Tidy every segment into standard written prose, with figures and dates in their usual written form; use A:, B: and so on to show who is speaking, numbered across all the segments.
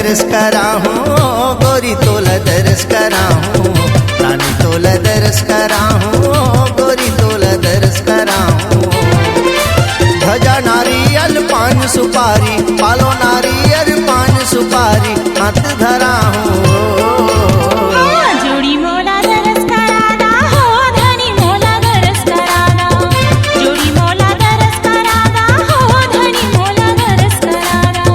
A: दरस कराहूं गोरी तोला दरस कराहूं रानी तोला दरस कराहूं गोरी तोला दरस कराहूं ध्वजा नारियल पान सुपारी पालो नारियल पान सुपारी हाथ धराहूं
B: जोड़ी मोला दरस कराना हो धनी मोला दरस कराना जोड़ी मोला दरस कराना हो धनी मोला दरस कराना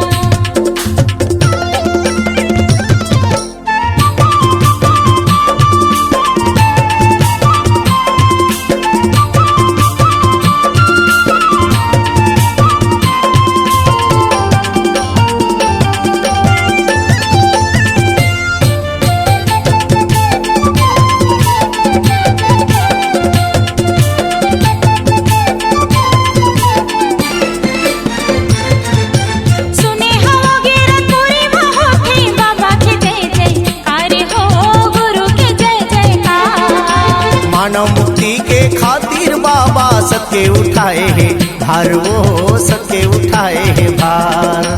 A: मानव मुक्ति के खातिर बाबा सबके उठाए है भार वो सबके उठाए है भार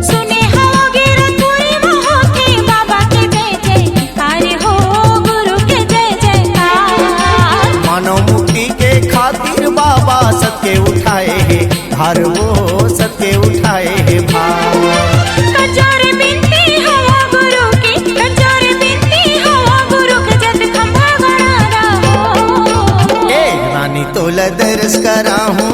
B: सुने हवा गिरत पूरी मोह के बाबा के जय जयकार हो गुरु के जय जयकार
A: मानव मुक्ति के खातिर बाबा सबके उठाए है भार वो सबके उठाए है भार
B: कचोर बिनती हवा गुरु की कचोर बिनती हवा गुरु के जद खंभा गड़ाना हो
A: ए रानी तोला दरस कराहूं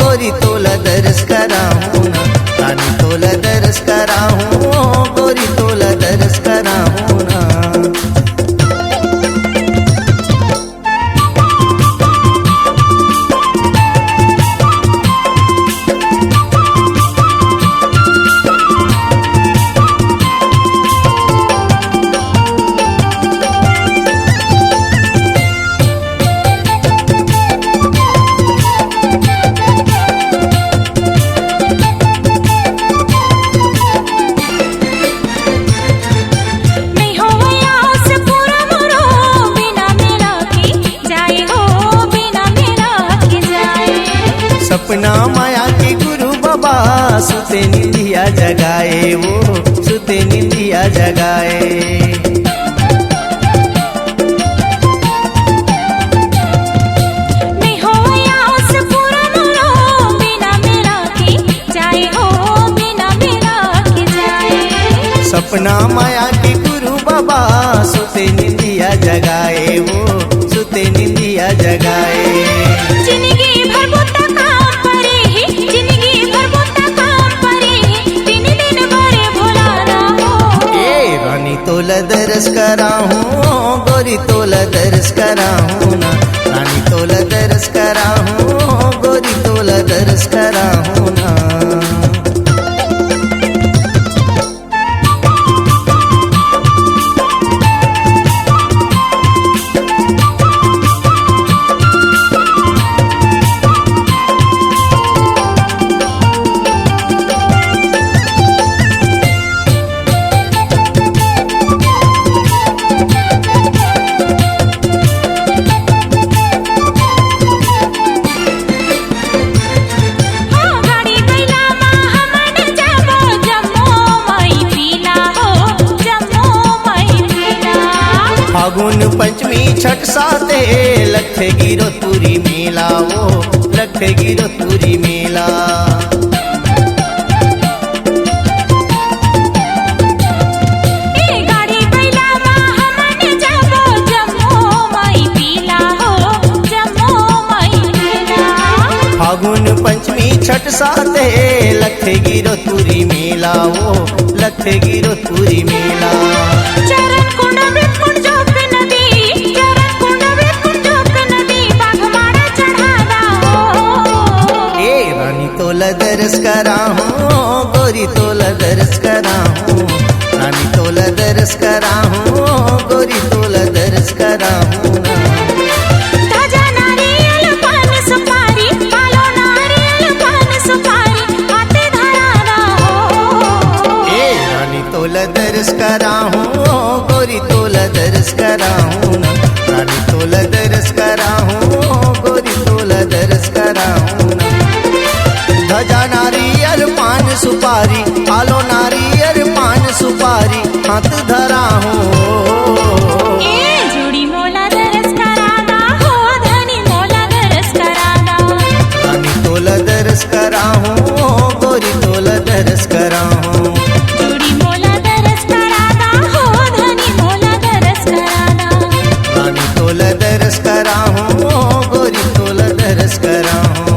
A: गोरी तोला दरस कराहूं ना रानी तोला दरस कराहूं गोरी तोला दरस कराहूं ना
B: नहीं हो गया से पूरा मरो बिना मेरा की जाए हो बिना मेरा की जाए
A: सपना माया के गुरु बाबा सुते निंदिया जगाए वो सुते निंदिया जगाए
B: नहीं हो गया से पूरा मरो बिना मेरा की जाए हो बिना मेरा की जाए
A: सपना माया के गुरु बाबा सुते निंदिया जगाए वो सुते निंदिया जगाए
B: जिंदगी भर बोता काम परे ही जिंदगी भर बोता काम परे ही दिन दिन भरे भुलाना हो
A: ए रानी तोला दरस कराहूं गोरी तोला दरस कराहूं ना रानी तोला दरस कराहूं गोरी तोला दरस कराहूं ना
B: हाँ गाड़ी कैला माँ हमन जाबो जम्मू मई पीला हो जम्मू मई पीला
A: फागुन पंचमी छठ साते लख गिरो तुरी मेला वो लख गिरो तुरी मेला
B: ए गाड़ी कैला माँ हमन जाबो जम्मू मई पीला हो जम्मू मई पीला
A: फागुन पंचमी छठ साते लख गिरो तुरी मेला वो लख गिरो तुरी मेला
B: चरण कुंड बिकुंड जोक नदी चरण कुंड बिकुंड जोक नदी बाघमाड़ा चढ़ावा हो
A: ए रानी तोला दरस कराहूं गोरी तोला दरस कराहूं रानी तोला दरस कराहूं गोरी तोला दरस कराहूं ना
B: ध्वजा नारियल पान सुपारी पालो नारियल पान सुपारी हाथ धराना हो
A: ए रानी तोला दरस कराहूं गोरी तोला दरस कराहूं ना रानी तोला दरस कराहूं गोरी तोला दरस कराहूं ना सुपारी आलो नारियर पान सुपारी हाथ धरा हो
B: ए जोडी मोला दरस करादा हो धनी मोला दरस करादा
A: रानी तोला दरस करा हो गोरी तोला दरस करा हो
B: जोडी मोला दरस करादा हो धनी मोला दरस करादा
A: रानी तोला दरस करा हो गोरी तोला दरस करा हो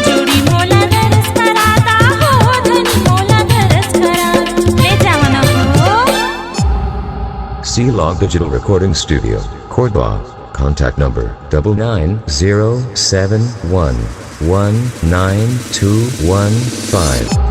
B: जोडी मोला दरस करादा हो धनी मोला दरस करादा ले जावना हो
C: C-Log Digital Recording Studio, Cordoba. Contact number 99071192215.